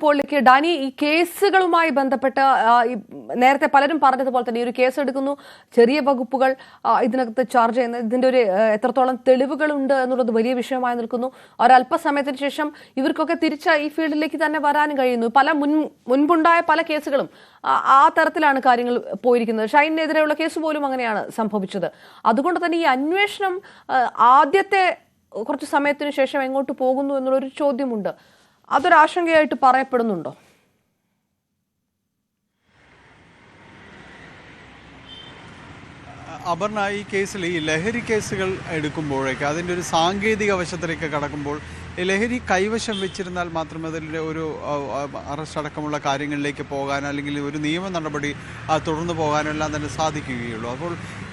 പോളിലേക്ക് Dani, ഈ കേസുകളുമായി ബന്ധപ്പെട്ട് നേരത്തെ പലരും പറഞ്ഞതുപോലെ തന്നെ ഈ ഒരു കേസ് എടുക്കുന്നു, ചെറിയ വകുപ്പുകൾ ഇതിനകത്ത് ചാർജ് ചെയ്യുന്നത്, ഇതിന്റെ ഒരു എത്രത്തോളം തെളിവുകളുണ്ട് എന്നുള്ളത് വലിയ വിഷയമായി നിൽക്കുന്നു. ഒരല്പസമയത്തിന് ശേഷം ഇവർക്കൊക്കെ തിരിച്ച് ഈ ഫീൽഡിലേക്ക് തന്നെ വരാനും കഴിയുന്നു. മുൻപുണ്ടായ പല കേസുകളും ആ തരത്തിലാണ് കാര്യങ്ങൾ പോയിരിക്കുന്നത്. ഷൈനിനെതിരെയുള്ള കേസ് പോലും അങ്ങനെയാണ് സംഭവിച്ചത്. അതുകൊണ്ട് തന്നെ ഈ അന്വേഷണം ആദ്യത്തെ കുറച്ച് സമയത്തിന് ശേഷം എങ്ങോട്ട് പോകുന്നു എന്നുള്ളൊരു ചോദ്യമുണ്ട്. അതൊരാശങ്കയായിട്ട് പറയപ്പെടുന്നുണ്ടോ? അപർണ, ഈ കേസിൽ ഈ ലഹരി കേസുകൾ എടുക്കുമ്പോഴേക്ക് അതിൻ്റെ ഒരു സാങ്കേതിക വശത്തിലേക്ക് കടക്കുമ്പോൾ ലഹരി കൈവശം വെച്ചിരുന്നാൽ മാത്രമേ അതിൻ്റെ ഒരു അറസ്റ്റ് അടക്കമുള്ള കാര്യങ്ങളിലേക്ക് പോകാനോ അല്ലെങ്കിൽ ഒരു നിയമ നടപടി തുടർന്ന് പോകാനോ എല്ലാം തന്നെ സാധിക്കുകയുള്ളൂ. അപ്പോൾ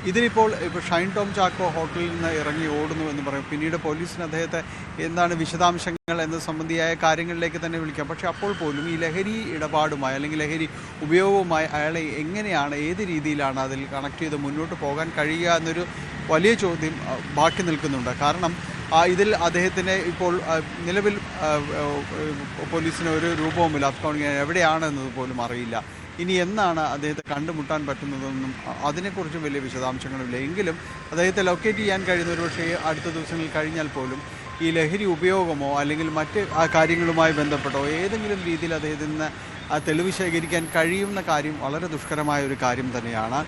ഇതിനിപ്പോൾ ഷൈൻ ടോം ചാക്കോ ഹോട്ടലിൽ നിന്ന് ഇറങ്ങി ഓടുന്നു എന്ന് പറയും. പിന്നീട് പോലീസിന് അദ്ദേഹത്തെ എന്താണ് വിശദാംശങ്ങൾ എന്ന സംബന്ധിയായ കാര്യങ്ങളിലേക്ക് തന്നെ വിളിക്കാം. പക്ഷേ അപ്പോൾ പോലും ഈ ലഹരി ഇടപാടുമായി അല്ലെങ്കിൽ ലഹരി ഉപയോഗവുമായി അയാളെ എങ്ങനെയാണ്, ഏത് രീതിയിലാണ് അതിൽ കണക്ട് ചെയ്ത് മുന്നോട്ട് പോകാൻ കഴിയുക എന്നൊരു വലിയ ചോദ്യം ബാക്കി നിൽക്കുന്നുണ്ട്. കാരണം ഇതിൽ അദ്ദേഹത്തിന് ഇപ്പോൾ നിലവിൽ പോലീസിന് ഒരു രൂപവുമില്ല. അബ്സ്കോണ്ടിങ് എവിടെയാണ് എന്നത് പോലും അറിയില്ല. ഇനി എന്നാണ് അദ്ദേഹത്തെ കണ്ടുമുട്ടാൻ പറ്റുന്നതെന്നും അതിനെക്കുറിച്ച് വലിയ വിശദാംശങ്ങളുമില്ല. എങ്കിലും അദ്ദേഹത്തെ ലൊക്കേറ്റ് ചെയ്യാൻ കഴിയുന്ന ഒരു പക്ഷേ അടുത്ത ദിവസങ്ങളിൽ കഴിഞ്ഞാൽ പോലും ഈ ലഹരി ഉപയോഗമോ അല്ലെങ്കിൽ മറ്റ് കാര്യങ്ങളുമായി ബന്ധപ്പെട്ടോ ഏതെങ്കിലും രീതിയിൽ അദ്ദേഹത്തിൽ നിന്ന് തെളിവ് ശേഖരിക്കാൻ കഴിയുന്ന കാര്യം വളരെ ദുഷ്കരമായ ഒരു കാര്യം തന്നെയാണ്.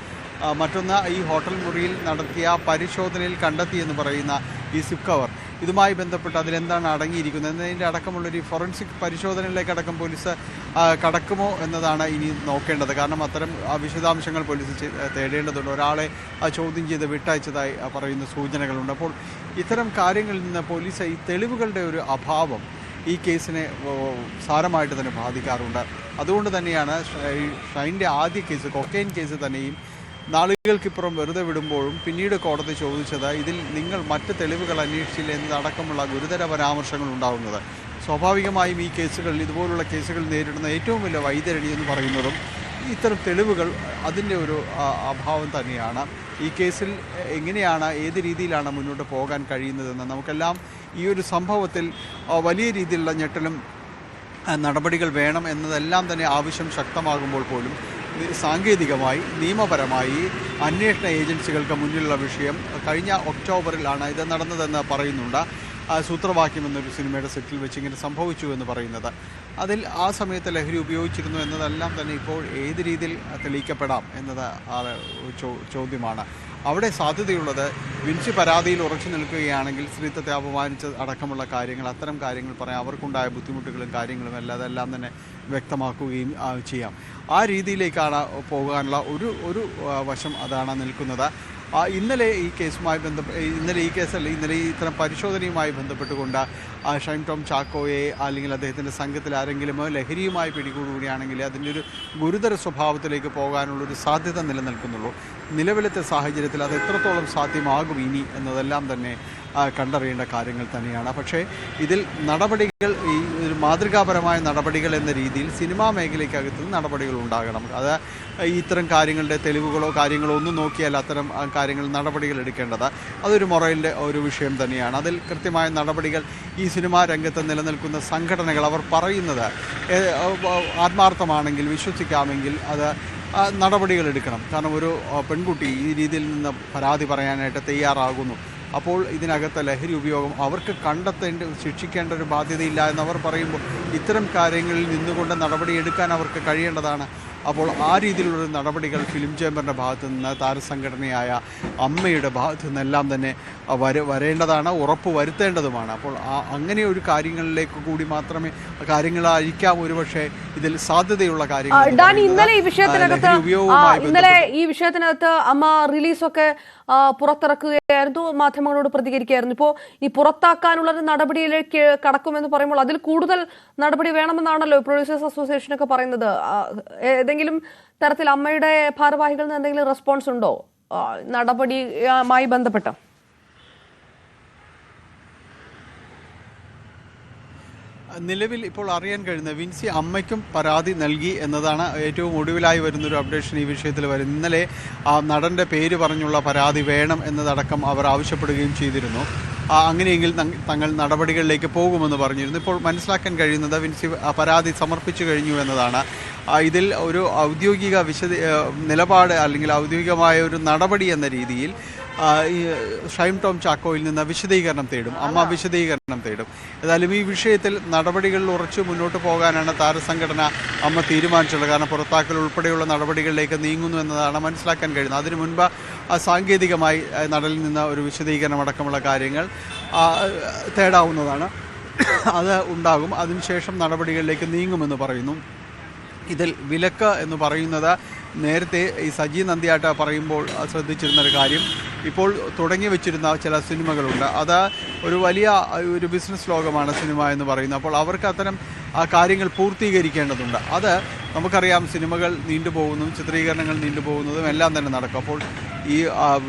മറ്റൊന്ന്, ഈ ഹോട്ടൽ മുറിയിൽ നടത്തിയ പരിശോധനയിൽ കണ്ടെത്തിയെന്ന് പറയുന്ന ഈ സിപ്പ് കവർ, ഇതുമായി ബന്ധപ്പെട്ട് അതിലെന്താണ് അടങ്ങിയിരിക്കുന്നത് എന്നതിൻ്റെ അടക്കമുള്ളൊരു ഫോറൻസിക് പരിശോധനയിലേക്കടക്കം പോലീസ് കടക്കുമോ എന്നതാണ് ഇനി നോക്കേണ്ടത്. കാരണം അത്തരം വിശദാംശങ്ങൾ പോലീസ് തേടേണ്ടതുണ്ട്. ഒരാളെ ചോദ്യം ചെയ്ത് വിട്ടയച്ചതായി പറയുന്ന സൂചനകളുണ്ട്. അപ്പോൾ ഇത്തരം കാര്യങ്ങളിൽ നിന്ന് പോലീസ് ഈ തെളിവുകളുടെ ഒരു അഭാവം ഈ കേസിനെ സാരമായിട്ട് തന്നെ ബാധിക്കാറുണ്ട്. അതുകൊണ്ട് തന്നെയാണ് ഷൈൻ്റെ ആദ്യ കേസ്, കൊക്കൈൻ കേസ് തന്നെയും നാളുകൾക്കിപ്പുറം വെറുതെ വിടുമ്പോഴും പിന്നീട് കോടതി ചോദിച്ചത് ഇതിൽ നിങ്ങൾ മറ്റ് തെളിവുകൾ അന്വേഷിച്ചില്ല എന്നതടക്കമുള്ള ഗുരുതര പരാമർശങ്ങൾ ഉണ്ടാകുന്നത്. സ്വാഭാവികമായും ഈ കേസുകൾ, ഇതുപോലുള്ള കേസുകൾ നേരിടുന്ന ഏറ്റവും വലിയ വൈതരണി എന്ന് പറയുന്നതും ഇത്തരം തെളിവുകൾ അതിൻ്റെ ഒരു അഭാവം തന്നെയാണ്. ഈ കേസിൽ എങ്ങനെയാണ്, ഏത് രീതിയിലാണ് മുന്നോട്ട് പോകാൻ കഴിയുന്നതെന്ന് നമുക്കെല്ലാം ഈ ഒരു സംഭവത്തിൽ വലിയ രീതിയിലുള്ള ഞെട്ടലും നടപടികൾ വേണം എന്നതെല്ലാം തന്നെ ആവശ്യം ശക്തമാകുമ്പോൾ പോലും സാങ്കേതികമായി നിയമപരമായി അന്വേഷണ ഏജൻസികൾക്ക് മുന്നിലുള്ള വിഷയം കഴിഞ്ഞ ഒക്ടോബറിലാണ് ഇത് നടന്നതെന്ന് പറയുന്നുണ്ട്. സൂത്രവാക്യം എന്നൊരു സിനിമയുടെ സെറ്റിൽ വെച്ച് ഇങ്ങനെ സംഭവിച്ചു എന്ന് പറയുന്നത്. അതിൽ ആ സമയത്ത് ലഹരി ഉപയോഗിച്ചിരുന്നു എന്നതെല്ലാം തന്നെ ഇപ്പോൾ ഏത് രീതിയിൽ തെളിയിക്കപ്പെടാം എന്നത് ചോദ്യമാണ്. അവിടെ സാധ്യതയുള്ളത് വിൻസി പരാതിയിൽ ഉറച്ചു നിൽക്കുകയാണെങ്കിൽ സ്ത്രീത്വത്തെ അപമാനിച്ച അടക്കമുള്ള കാര്യങ്ങൾ, അത്തരം കാര്യങ്ങൾ പറയാം, അവർക്കുണ്ടായ ബുദ്ധിമുട്ടുകളും കാര്യങ്ങളും എല്ലാം അതെല്ലാം തന്നെ വ്യക്തമാക്കുകയും ചെയ്യാം. ആ രീതിയിലേക്കാണ് പോകാനുള്ള ഒരു വശം അതാണ് നിൽക്കുന്നത്. ഇന്നലെ ഈ കേസുമായി ഇന്നലെ ഈ ഇത്തരം പരിശോധനയുമായി ബന്ധപ്പെട്ടുകൊണ്ട് ഷൈൻ ടോം ചാക്കോയെ അല്ലെങ്കിൽ അദ്ദേഹത്തിൻ്റെ സംഘത്തിൽ ആരെങ്കിലും ലഹരിയുമായി പിടികൂടുകയാണെങ്കിൽ അതിൻ്റെ ഒരു ഗുരുതര സ്വഭാവത്തിലേക്ക് പോകാനുള്ളൊരു സാധ്യത നിലനിൽക്കുന്നുള്ളൂ. നിലവിലത്തെ സാഹചര്യത്തിൽ അത് എത്രത്തോളം സാധ്യമാകും ഇനി എന്നതെല്ലാം തന്നെ കണ്ടറിയേണ്ട കാര്യങ്ങൾ തന്നെയാണ്. പക്ഷേ ഇതിൽ നടപടികൾ, ഈ ഒരു മാതൃകാപരമായ നടപടികൾ എന്ന രീതിയിൽ സിനിമാ മേഖലയ്ക്കകത്ത് നടപടികൾ ഉണ്ടാകണം. അത് ഇത്തരം കാര്യങ്ങളുടെ തെളിവുകളോ കാര്യങ്ങളോ ഒന്നും നോക്കിയാൽ അത്തരം കാര്യങ്ങൾ നടപടികൾ എടുക്കേണ്ടത് അതൊരു മൊറലിൻ്റെ ഒരു വിഷയം തന്നെയാണ്. അതിൽ കൃത്യമായ നടപടികൾ ഈ സിനിമാ രംഗത്ത് നിലനിൽക്കുന്ന സംഘടനകൾ അവർ പറയുന്നത് ആത്മാർത്ഥമാണെങ്കിൽ, വിശ്വസിക്കാമെങ്കിൽ അത് നടപടികൾ എടുക്കണം. കാരണം ഒരു പെൺകുട്ടി ഈ രീതിയിൽ നിന്ന് പരാതി പറയാനായിട്ട് തയ്യാറാകുന്നു. അപ്പോൾ ഇതിനകത്ത് ലഹരി ഉപയോഗം അവർക്ക് ശിക്ഷിക്കേണ്ട ഒരു ബാധ്യതയില്ല എന്നവർ പറയുമ്പോൾ ഇത്തരം കാര്യങ്ങളിൽ നിന്നുകൊണ്ട് നടപടിയെടുക്കാൻ അവർക്ക് കഴിയേണ്ടതാണ്. അപ്പോൾ ആ രീതിയിലുള്ള നടപടികൾ ഫിലിം ചേംബറിൻ്റെ ഭാഗത്തു നിന്ന്, താരസംഘടനയായ അമ്മയുടെ ഭാഗത്തു നിന്നെല്ലാം തന്നെ വരേണ്ടതാണ്, ഉറപ്പ് വരുത്തേണ്ടതുമാണ്. അപ്പോൾ അങ്ങനെ ഒരു കാര്യങ്ങളിലേക്ക് കൂടി മാത്രമേ കാര്യങ്ങളായിരിക്കാം ഒരുപക്ഷെ ഇതിൽ സാധ്യതയുള്ള കാര്യങ്ങൾ. ഇന്നലെ ഈ വിഷയത്തിനകത്ത് അമ്മ റിലീസൊക്കെ പുറത്തിറക്കുകയായിരുന്നു, മാധ്യമങ്ങളോട് പ്രതികരിക്കുകയായിരുന്നു. ഇപ്പോൾ ഈ പുറത്താക്കാനുള്ള നടപടിയിലേക്ക് കടക്കുമെന്ന് പറയുമ്പോൾ അതിൽ കൂടുതൽ നടപടി വേണമെന്നാണല്ലോ പ്രൊഡ്യൂസേഴ്സ് അസോസിയേഷനൊക്കെ പറയുന്നത്. ഏതെങ്കിലും തരത്തിൽ അമ്മയുടെ ഭാരവാഹികളിൽ നിന്ന് എന്തെങ്കിലും റെസ്പോൺസ് ഉണ്ടോ നടപടിയുമായി ബന്ധപ്പെട്ട്? നിലവിൽ ഇപ്പോൾ അറിയാൻ കഴിയുന്ന വിൻസി അമ്മയ്ക്കും പരാതി നൽകി എന്നതാണ് ഏറ്റവും ഒടുവിലായി വരുന്നൊരു അപ്ഡേഷൻ ഈ വിഷയത്തിൽ വരുന്നത്. ഇന്നലെ നടൻ്റെ പേര് പറഞ്ഞുള്ള പരാതി വേണം എന്നതടക്കം അവർ ആവശ്യപ്പെടുകയും ചെയ്തിരുന്നു. അങ്ങനെയെങ്കിൽ തങ്ങൾ നടപടികളിലേക്ക് പോകുമെന്ന് പറഞ്ഞിരുന്നു. ഇപ്പോൾ മനസ്സിലാക്കാൻ കഴിയുന്നത് വിൻസി പരാതി സമർപ്പിച്ചു കഴിഞ്ഞു എന്നതാണ്. ഇതിൽ ഒരു ഔദ്യോഗിക നിലപാട് അല്ലെങ്കിൽ ഔദ്യോഗികമായ ഒരു നടപടി എന്ന രീതിയിൽ ഈ ഷൈൻ ടോം ചാക്കോയിൽ നിന്ന് വിശദീകരണം തേടും. അമ്മ വിശദീകരണം തേടും. ഏതായാലും ഈ വിഷയത്തിൽ നടപടികളിൽ ഉറച്ചു മുന്നോട്ട് പോകാനാണ് താരസംഘടന അമ്മ തീരുമാനിച്ചുള്ളത്. കാരണം പുറത്താക്കൽ ഉൾപ്പെടെയുള്ള നടപടികളിലേക്ക് നീങ്ങുന്നു എന്നതാണ് മനസ്സിലാക്കാൻ കഴിയുന്നത്. അതിനു മുൻപ് സാങ്കേതികമായി നടനിൽ നിന്ന് ഒരു വിശദീകരണം അടക്കമുള്ള കാര്യങ്ങൾ തേടാവുന്നതാണ്. അത് ഉണ്ടാകും. അതിനുശേഷം നടപടികളിലേക്ക് നീങ്ങുമെന്ന് പറയുന്നു. ഇതിൽ വിലക്ക് എന്ന് പറയുന്നത് നേരത്തെ ഈ സജി നന്ദിയാട്ട പറയുമ്പോൾ ശ്രദ്ധിച്ചിരുന്നൊരു കാര്യം, ഇപ്പോൾ തുടങ്ങി വെച്ചിരുന്ന ചില സിനിമകളുണ്ട്. അത് ഒരു ബിസിനസ് ലോകമാണ് സിനിമ എന്ന് പറയുന്നത്. അപ്പോൾ അവർക്ക് അത്തരം കാര്യങ്ങൾ പൂർത്തീകരിക്കേണ്ടതുണ്ട്. അത് നമുക്കറിയാം, സിനിമകൾ നീണ്ടുപോകുന്നതും ചിത്രീകരണങ്ങൾ നീണ്ടുപോകുന്നതും എല്ലാം തന്നെ നടക്കും. അപ്പോൾ ഈ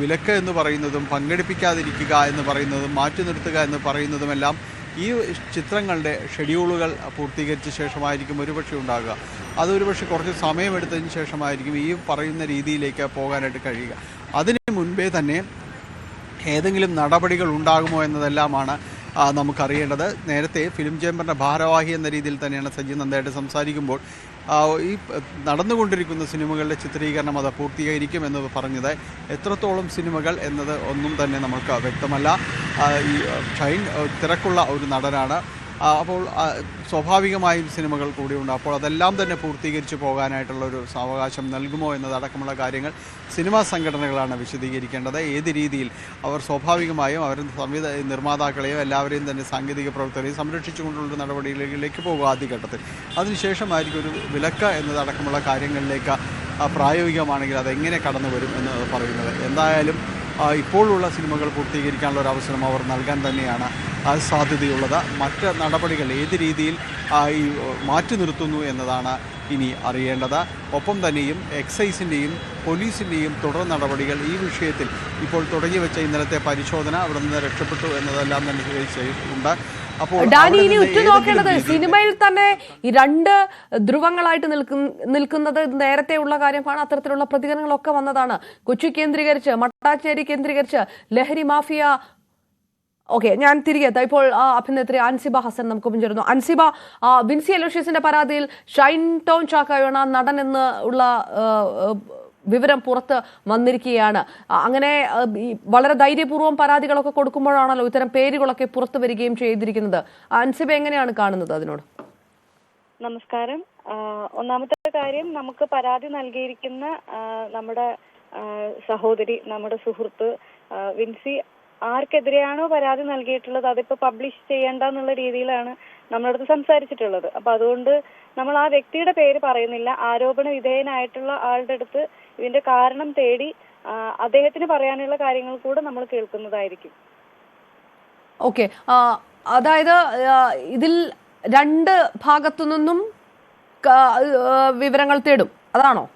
വിലക്ക് എന്ന് പറയുന്നതും പങ്കെടുപ്പിക്കാതിരിക്കുക എന്ന് പറയുന്നതും മാറ്റി നിർത്തുക എന്ന് പറയുന്നതുമെല്ലാം ഈ ചിത്രങ്ങളുടെ ഷെഡ്യൂളുകൾ പൂർത്തീകരിച്ച ശേഷമായിരിക്കും ഒരുപക്ഷെ ഉണ്ടാകുക. അതൊരുപക്ഷെ കുറച്ച് സമയമെടുത്തതിന് ശേഷമായിരിക്കും ഈ പറയുന്ന രീതിയിലേക്ക് പോകാനായിട്ട് കഴിയുക. അതിന് മുൻപേ തന്നെ ഏതെങ്കിലും നടപടികൾ ഉണ്ടാകുമോ എന്നതെല്ലാമാണ് നമുക്കറിയേണ്ടത്. നേരത്തെ ഫിലിം ചേംബറിൻ്റെ ഭാരവാഹി എന്ന രീതിയിൽ തന്നെയാണ് സജി നന്ദയായിട്ട് സംസാരിക്കുമ്പോൾ ഈ നടന്നുകൊണ്ടിരിക്കുന്ന സിനിമകളുടെ ചിത്രീകരണം അത് പൂർത്തീകരിക്കുമെന്ന് പറഞ്ഞത്. എത്രത്തോളം സിനിമകൾ എന്നത് ഒന്നും തന്നെ നമുക്ക് വ്യക്തമല്ല. ഈ ഷൈൻ തിരക്കുള്ള ഒരു നടനാണ്. അപ്പോൾ സ്വാഭാവികമായും സിനിമകൾ കൂടിയുണ്ട്. അപ്പോൾ അതെല്ലാം തന്നെ പൂർത്തീകരിച്ച് പോകാനായിട്ടുള്ള ഒരു സാവകാശം നൽകുമോ എന്നതടക്കമുള്ള കാര്യങ്ങൾ സിനിമാ സംഘടനകളാണ് വിശദീകരിക്കേണ്ടത്. ഏത് രീതിയിൽ അവർ സ്വാഭാവികമായും അവർ നിർമ്മാതാക്കളെയോ എല്ലാവരെയും തന്നെ സാങ്കേതിക പ്രവർത്തകരെയും സംരക്ഷിച്ചുകൊണ്ടുള്ള നടപടികളിലേക്ക് പോകുക ആദ്യഘട്ടത്തിൽ. അതിനുശേഷമായിരിക്കും ഒരു വിലക്ക് എന്നതടക്കമുള്ള കാര്യങ്ങളിലേക്ക് പ്രായോഗികമാണെങ്കിൽ അതെങ്ങനെ കടന്നു വരും എന്ന് പറയുന്നത്. എന്തായാലും ഇപ്പോഴുള്ള സിനിമകൾ പൂർത്തീകരിക്കാനുള്ള ഒരു അവസരം അവർ നൽകാൻ തന്നെയാണ് സാധ്യതയുള്ളത്. മറ്റ് നടപടികൾ ഏത് രീതിയിൽ ഈ മാറ്റി നിർത്തുന്നു എന്നതാണ് ഇനി അറിയേണ്ടത്. ഒപ്പം തന്നെയും എക്സൈസിൻ്റെയും പോലീസിൻ്റെയും തുടർ നടപടികൾ ഈ വിഷയത്തിൽ ഇപ്പോൾ തുടങ്ങി വെച്ച ഇന്നലത്തെ പരിശോധന അവിടെ നിന്ന് രക്ഷപ്പെട്ടു എന്നതെല്ലാം തന്നെ ഉണ്ട്. അപ്പോൾ ഡാനി, ഇനി ഉറ്റുനോക്കേണ്ടത് സിനിമയിൽ തന്നെ ഈ രണ്ട് ധ്രുവങ്ങളായിട്ട് നിൽക്കുന്നത് നേരത്തെയുള്ള കാര്യമാണ്. അത്തരത്തിലുള്ള പ്രതികരണങ്ങളൊക്കെ വന്നതാണ്. കൊച്ചി കേന്ദ്രീകരിച്ച്, മട്ടാഞ്ചേരി കേന്ദ്രീകരിച്ച് ലഹരി മാഫിയ. ഓക്കെ, ഞാൻ തിരികെ എത്താം. ഇപ്പോൾ അഭിനേത്രി അൻസിബ ഹസൻ നമുക്കൊപ്പം ചേരുന്നു. അൻസിബ, വിൻസി അലോഷ്യസിന്റെ പരാതിയിൽ ഷൈൻ ടോം ചാക്കോയാണ് നടൻ എന്ന് ഉള്ള വിവരം പുറത്ത് വന്നിരിക്കുകയാണ്. അങ്ങനെ വളരെ ധൈര്യപൂർവ്വം പരാതികളൊക്കെ കൊടുക്കുമ്പോഴാണല്ലോ ഇത്തരം പേരുകളൊക്കെ പുറത്തു വരികയും ചെയ്തിരിക്കുന്നത്. അൻസിബ എങ്ങനെയാണ് കാണുന്നത് അതിനോട്? നമസ്കാരം. ഒന്നാമത്തെ കാര്യം, നമുക്ക് പരാതി നൽകിയിരിക്കുന്ന നമ്മുടെ സഹോദരി, നമ്മുടെ സുഹൃത്ത് വിൻസി ആർക്കെതിരെയാണോ പരാതി നൽകിയിട്ടുള്ളത് അതിപ്പോ പബ്ലിഷ് ചെയ്യേണ്ട എന്നുള്ള രീതിയിലാണ് നമ്മളടുത്ത് സംസാരിച്ചിട്ടുള്ളത്. അപ്പൊ അതുകൊണ്ട് നമ്മൾ ആ വ്യക്തിയുടെ പേര് പറയുന്നില്ല. ആരോപണ വിധേയനായിട്ടുള്ള ആളുടെ അടുത്ത് ഇതിന്റെ കാരണം തേടി അദ്ദേഹത്തിന് പറയാനുള്ള കാര്യങ്ങൾ കൂടെ നമ്മൾ കേൾക്കുന്നതായിരിക്കും. ഓക്കെ, അതായത് ഇതിൽ രണ്ട് ഭാഗത്തു നിന്നും വിവരങ്ങൾ തേടും, അതാണോ?